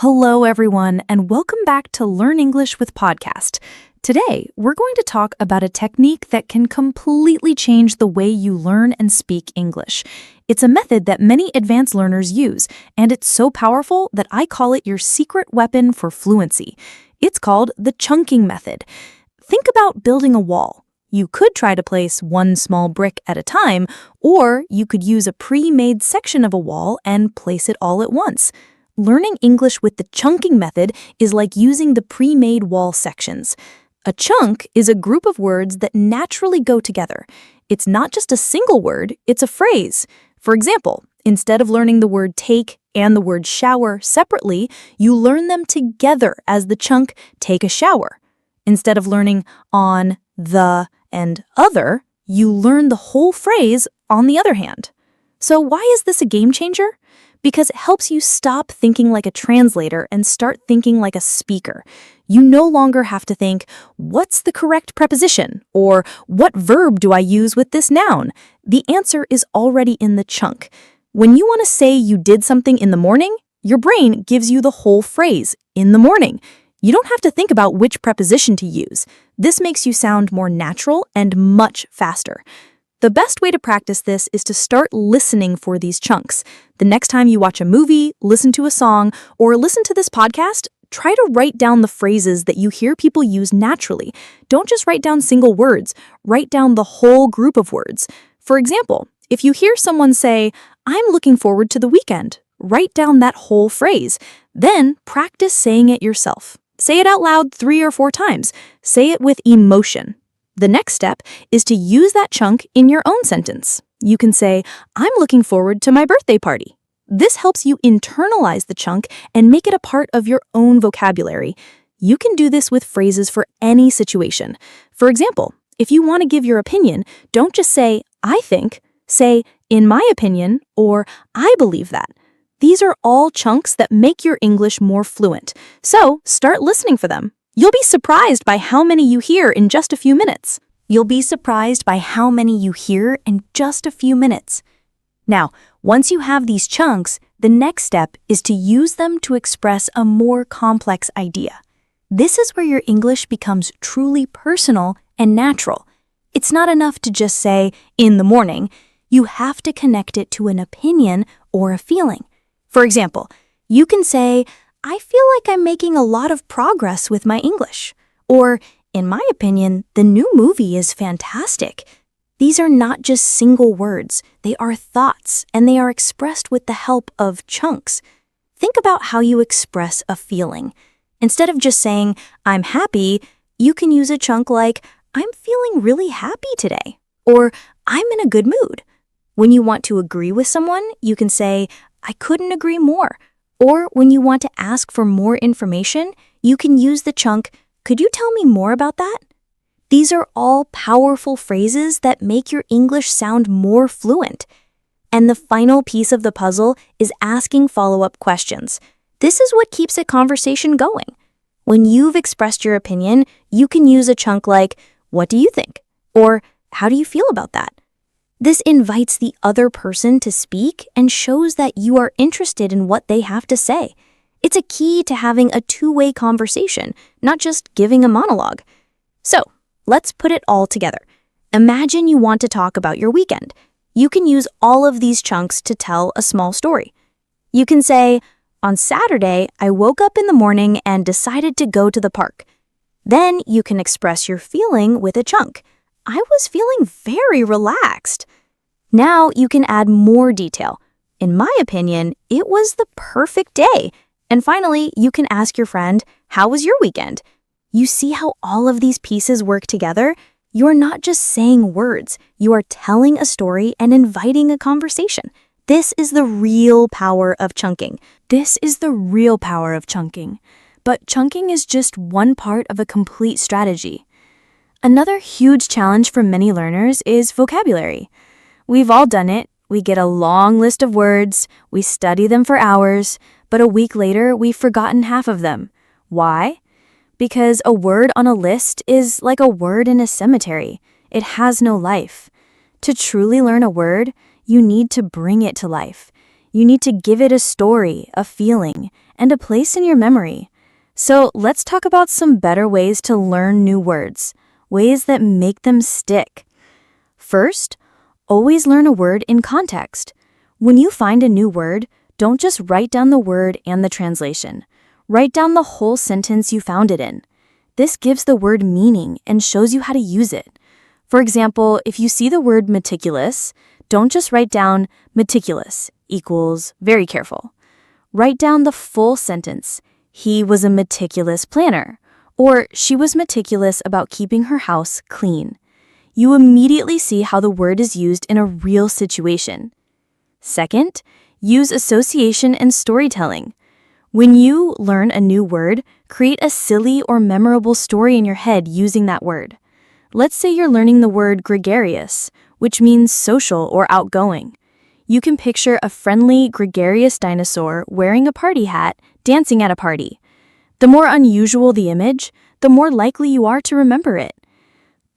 Hello, everyone, and welcome back to Learn English with Podcast. Today, we're going to talk about a technique that can completely change the way you learn and speak English. It's a method that many advanced learners use, and it's so powerful that I call it your secret weapon for fluency. It's called the chunking method. Think about building a wall. You could try to place one small brick at a time, or you could use a pre-made section of a wall and place it all at once. Learning English with the chunking method is like using the pre-made wall sections. A chunk is a group of words that naturally go together. It's not just a single word, it's a phrase. For example, instead of learning the word take and the word shower separately, you learn them together as the chunk take a shower. Instead of learning on, the, and other, you learn the whole phrase on the other hand. So why is this a game changer? Because it helps you stop thinking like a translator and start thinking like a speaker. You no longer have to think, what's the correct preposition? Or what verb do I use with this noun? The answer is already in the chunk. When you want to say you did something in the morning, your brain gives you the whole phrase, in the morning. You don't have to think about which preposition to use. This makes you sound more natural and much faster. The best way to practice this is to start listening for these chunks. The next time you watch a movie, listen to a song, or listen to this podcast, try to write down the phrases that you hear people use naturally. Don't just write down single words, write down the whole group of words. For example, if you hear someone say, "I'm looking forward to the weekend," write down that whole phrase. Then practice saying it yourself. Say it out loud 3 or 4 times. Say it with emotion. The next step is to use that chunk in your own sentence. You can say, "I'm looking forward to my birthday party." This helps you internalize the chunk and make it a part of your own vocabulary. You can do this with phrases for any situation. For example, if you want to give your opinion, don't just say, "I think." Say, "In my opinion," or "I believe that." These are all chunks that make your English more fluent. So start listening for them. You'll be surprised by how many you hear in just a few minutes. Now, once you have these chunks, the next step is to use them to express a more complex idea. This is where your English becomes truly personal and natural. It's not enough to just say, "in the morning." You have to connect it to an opinion or a feeling. For example, you can say, "I feel like I'm making a lot of progress with my English." Or, "In my opinion, the new movie is fantastic." These are not just single words. They are thoughts, and they are expressed with the help of chunks. Think about how you express a feeling. Instead of just saying, "I'm happy," you can use a chunk like, "I'm feeling really happy today," or "I'm in a good mood." When you want to agree with someone, you can say, "I couldn't agree more." Or when you want to ask for more information, you can use the chunk, "Could you tell me more about that?" These are all powerful phrases that make your English sound more fluent. And the final piece of the puzzle is asking follow-up questions. This is what keeps a conversation going. When you've expressed your opinion, you can use a chunk like, "What do you think?" Or, "How do you feel about that?" This invites the other person to speak and shows that you are interested in what they have to say. It's a key to having a two-way conversation, not just giving a monologue. So, let's put it all together. Imagine you want to talk about your weekend. You can use all of these chunks to tell a small story. You can say, "On Saturday, I woke up in the morning and decided to go to the park." Then you can express your feeling with a chunk. "I was feeling very relaxed." Now you can add more detail. "In my opinion, it was the perfect day." And finally, you can ask your friend, "How was your weekend?" You see how all of these pieces work together? You're not just saying words. You are telling a story and inviting a conversation. This is the real power of chunking. But chunking is just one part of a complete strategy. Another huge challenge for many learners is vocabulary. We've all done it. We get a long list of words, we study them for hours, but a week later we've forgotten half of them. Why? Because a word on a list is like a word in a cemetery. It has no life. To truly learn a word, you need to bring it to life. You need to give it a story, a feeling, and a place in your memory. So let's talk about some better ways to learn new words, ways that make them stick. First, always learn a word in context. When you find a new word, don't just write down the word and the translation. Write down the whole sentence you found it in. This gives the word meaning and shows you how to use it. For example, if you see the word meticulous, don't just write down meticulous equals very careful. Write down the full sentence. He was a meticulous planner, or she was meticulous about keeping her house clean. You immediately see how the word is used in a real situation. Second, use association and storytelling. When you learn a new word, create a silly or memorable story in your head using that word. Let's say you're learning the word gregarious, which means social or outgoing. You can picture a friendly, gregarious dinosaur wearing a party hat, dancing at a party. The more unusual the image, the more likely you are to remember it.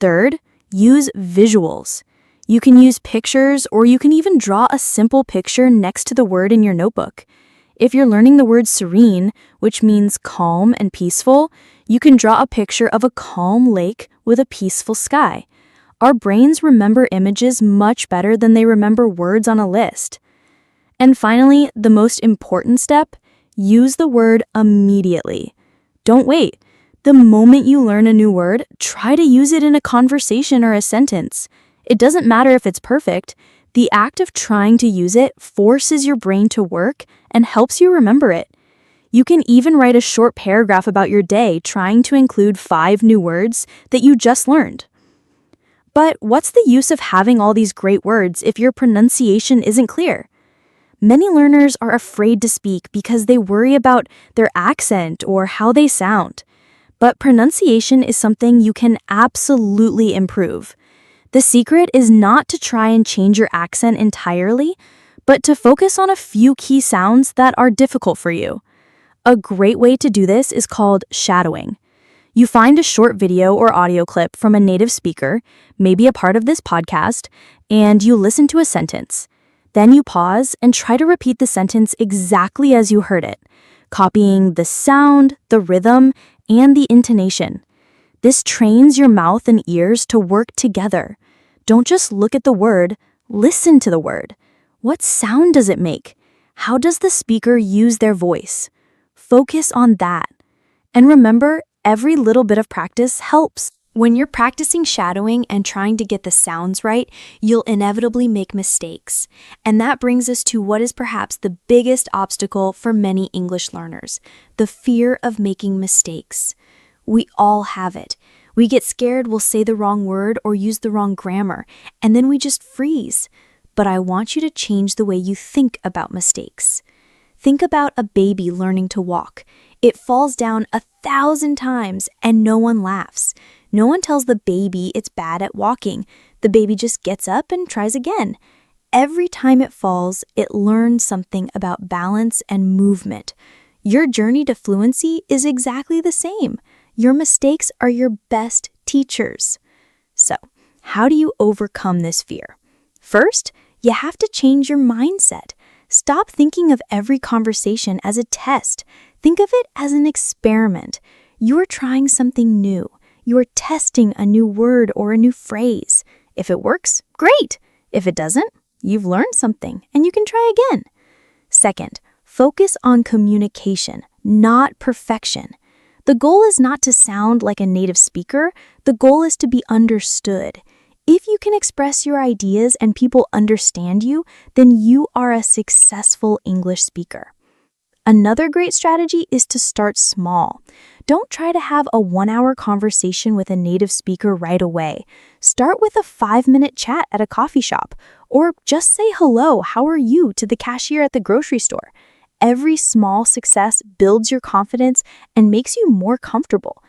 Third, use visuals. You can use pictures, or you can even draw a simple picture next to the word in your notebook. If you're learning the word serene, which means calm and peaceful, you can draw a picture of a calm lake with a peaceful sky. Our brains remember images much better than they remember words on a list. And finally, the most important step, use the word immediately. Don't wait. The moment you learn a new word, try to use it in a conversation or a sentence. It doesn't matter if it's perfect. The act of trying to use it forces your brain to work and helps you remember it. You can even write a short paragraph about your day trying to include 5 new words that you just learned. But what's the use of having all these great words if your pronunciation isn't clear? Many learners are afraid to speak because they worry about their accent or how they sound. But pronunciation is something you can absolutely improve. The secret is not to try and change your accent entirely, but to focus on a few key sounds that are difficult for you. A great way to do this is called shadowing. You find a short video or audio clip from a native speaker, maybe a part of this podcast, and you listen to a sentence. Then you pause and try to repeat the sentence exactly as you heard it, copying the sound, the rhythm, and the intonation. This trains your mouth and ears to work together. Don't just look at the word, listen to the word. What sound does it make? How does the speaker use their voice? Focus on that. And remember, every little bit of practice helps. When you're practicing shadowing and trying to get the sounds right, you'll inevitably make mistakes. And that brings us to what is perhaps the biggest obstacle for many English learners, the fear of making mistakes. We all have it. We get scared we'll say the wrong word or use the wrong grammar, and then we just freeze. But I want you to change the way you think about mistakes. Think about a baby learning to walk. It falls down 1,000 times and no one laughs. No one tells the baby it's bad at walking. The baby just gets up and tries again. Every time it falls, it learns something about balance and movement. Your journey to fluency is exactly the same. Your mistakes are your best teachers. So, how do you overcome this fear? First, you have to change your mindset. Stop thinking of every conversation as a test. Think of it as an experiment. You're trying something new. You're testing a new word or a new phrase. If it works, great. If it doesn't, you've learned something and you can try again. Second, focus on communication, not perfection. The goal is not to sound like a native speaker. The goal is to be understood. If you can express your ideas and people understand you, then you are a successful English speaker. Another great strategy is to start small. Don't try to have a 1-hour conversation with a native speaker right away. Start with a 5-minute chat at a coffee shop, or just say hello, how are you, to the cashier at the grocery store. Every small success builds your confidence and makes you more comfortable.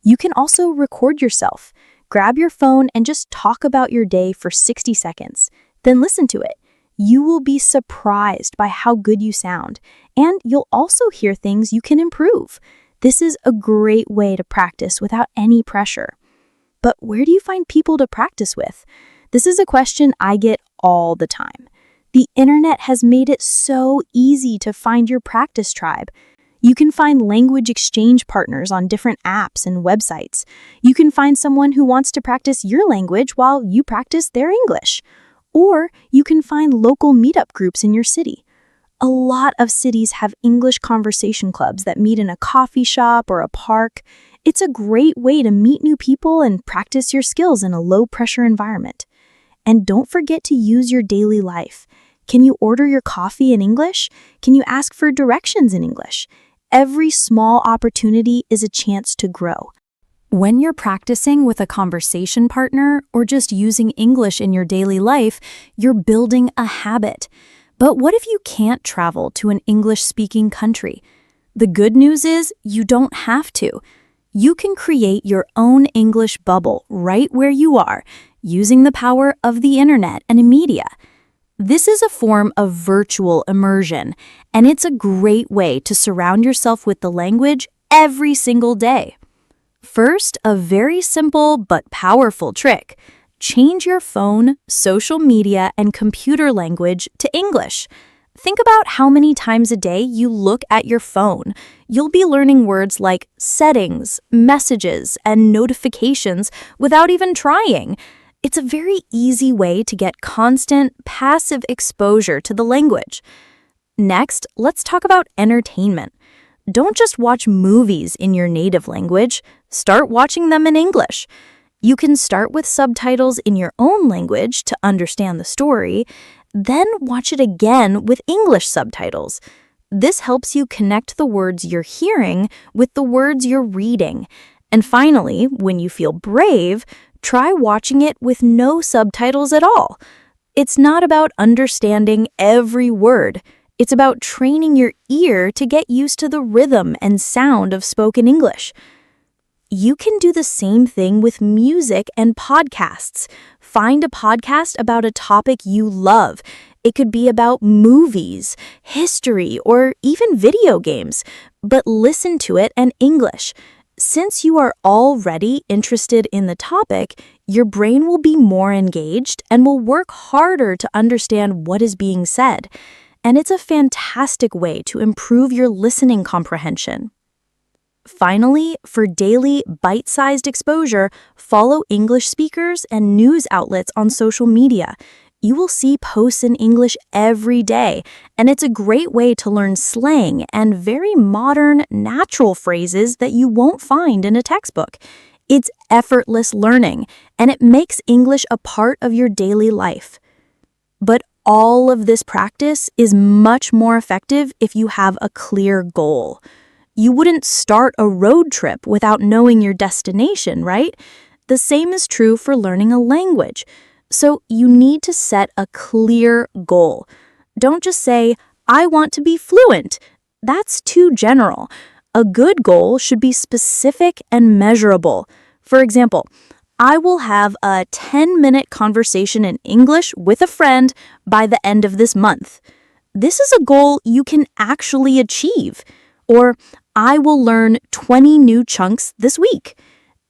You can also record yourself. Grab your phone and just talk about your day for 60 seconds. Then listen to it. You will be surprised by how good you sound, and you'll also hear things you can improve. This is a great way to practice without any pressure. But where do you find people to practice with? This is a question I get all the time. The internet has made it so easy to find your practice tribe. You can find language exchange partners on different apps and websites. You can find someone who wants to practice your language while you practice their English. Or you can find local meetup groups in your city. A lot of cities have English conversation clubs that meet in a coffee shop or a park. It's a great way to meet new people and practice your skills in a low-pressure environment. And don't forget to use your daily life. Can you order your coffee in English? Can you ask for directions in English? Every small opportunity is a chance to grow. When you're practicing with a conversation partner or just using English in your daily life, you're building a habit. But what if you can't travel to an English-speaking country? The good news is you don't have to. You can create your own English bubble right where you are, using the power of the internet and media. This is a form of virtual immersion, and it's a great way to surround yourself with the language every single day. First, a very simple but powerful trick. Change your phone, social media, and computer language to English. Think about how many times a day you look at your phone. You'll be learning words like settings, messages, and notifications without even trying. It's a very easy way to get constant, passive exposure to the language. Next, let's talk about entertainment. Don't just watch movies in your native language. Start watching them in English. You can start with subtitles in your own language to understand the story, then watch it again with English subtitles. This helps you connect the words you're hearing with the words you're reading. And finally, when you feel brave, try watching it with no subtitles at all. It's not about understanding every word. It's about training your ear to get used to the rhythm and sound of spoken English. You can do the same thing with music and podcasts. Find a podcast about a topic you love. It could be about movies, history, or even video games, but listen to it in English. Since you are already interested in the topic, your brain will be more engaged and will work harder to understand what is being said. And it's a fantastic way to improve your listening comprehension. Finally, for daily, bite-sized exposure, follow English speakers and news outlets on social media. You will see posts in English every day, and it's a great way to learn slang and very modern, natural phrases that you won't find in a textbook. It's effortless learning, and it makes English a part of your daily life. But all of this practice is much more effective if you have a clear goal. You wouldn't start a road trip without knowing your destination, right? The same is true for learning a language. So you need to set a clear goal. Don't just say, I want to be fluent. That's too general. A good goal should be specific and measurable. For example, I will have a 10-minute conversation in English with a friend by the end of this month. This is a goal you can actually achieve. Or, I will learn 20 new chunks this week.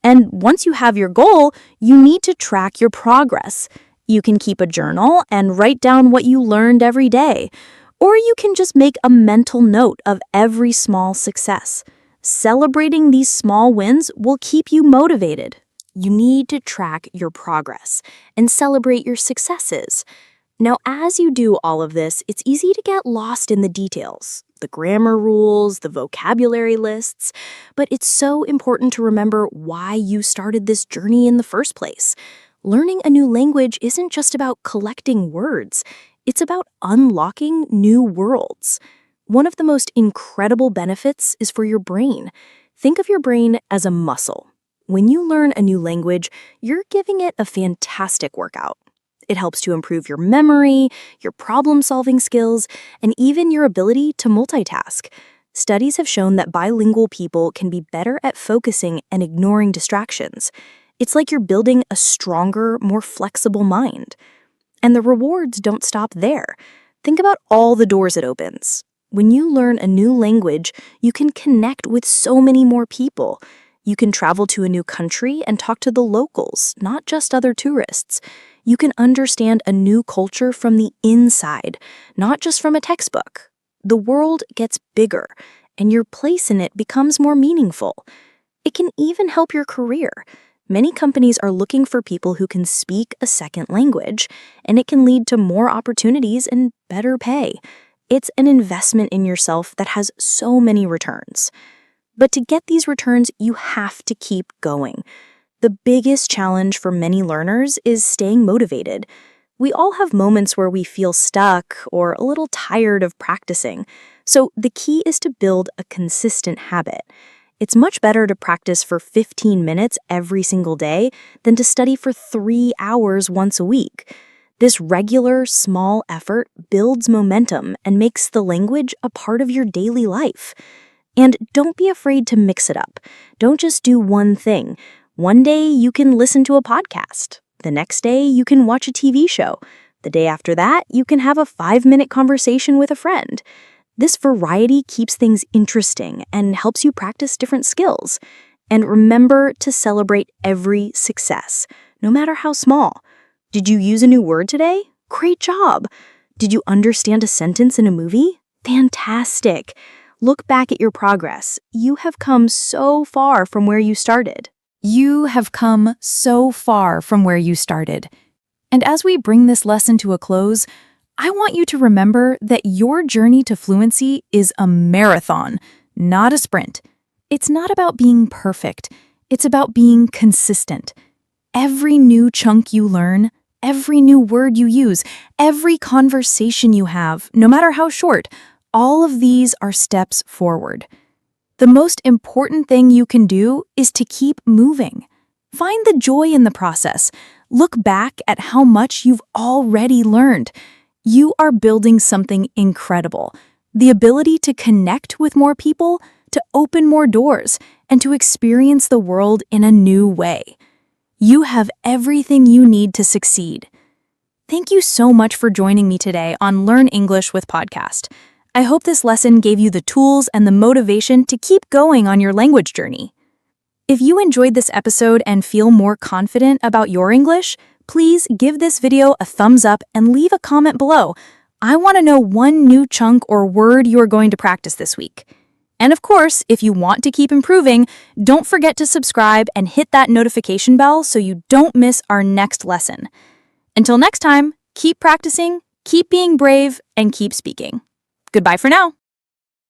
And once you have your goal, you need to track your progress. You can keep a journal and write down what you learned every day. Or you can just make a mental note of every small success. Celebrating these small wins will keep you motivated. You need to track your progress and celebrate your successes. Now, as you do all of this, it's easy to get lost in the details, the grammar rules, the vocabulary lists, but it's so important to remember why you started this journey in the first place. Learning a new language isn't just about collecting words, it's about unlocking new worlds. One of the most incredible benefits is for your brain. Think of your brain as a muscle. When you learn a new language, you're giving it a fantastic workout. It helps to improve your memory, your problem-solving skills, and even your ability to multitask. Studies have shown that bilingual people can be better at focusing and ignoring distractions. It's like you're building a stronger, more flexible mind. And the rewards don't stop there. Think about all the doors it opens. When you learn a new language, you can connect with so many more people. You can travel to a new country and talk to the locals, not just other tourists. You can understand a new culture from the inside, not just from a textbook. The world gets bigger, and your place in it becomes more meaningful. It can even help your career. Many companies are looking for people who can speak a second language, and it can lead to more opportunities and better pay. It's an investment in yourself that has so many returns. But to get these returns, you have to keep going. The biggest challenge for many learners is staying motivated. We all have moments where we feel stuck or a little tired of practicing, so the key is to build a consistent habit. It's much better to practice for 15 minutes every single day than to study for 3 hours once a week. This regular, small effort builds momentum and makes the language a part of your daily life. And don't be afraid to mix it up. Don't just do one thing. One day you can listen to a podcast. The next day you can watch a TV show. The day after that, you can have a 5-minute conversation with a friend. This variety keeps things interesting and helps you practice different skills. And remember to celebrate every success, no matter how small. Did you use a new word today? Great job! Did you understand a sentence in a movie? Fantastic! Look back at your progress. You have come so far from where you started. You have come so far from where you started. And as we bring this lesson to a close, I want you to remember that your journey to fluency is a marathon, not a sprint. It's not about being perfect. It's about being consistent. Every new chunk you learn, every new word you use, every conversation you have, no matter how short, all of these are steps forward. The most important thing you can do is to keep moving. Find the joy in the process. Look back at how much you've already learned. You are building something incredible. The ability to connect with more people, to open more doors, and to experience the world in a new way. You have everything you need to succeed. Thank you so much for joining me today on Learn English with Podcast. I hope this lesson gave you the tools and the motivation to keep going on your language journey. If you enjoyed this episode and feel more confident about your English, please give this video a thumbs up and leave a comment below. I want to know one new chunk or word you are going to practice this week. And of course, if you want to keep improving, don't forget to subscribe and hit that notification bell so you don't miss our next lesson. Until next time, keep practicing, keep being brave, and keep speaking. Goodbye for now.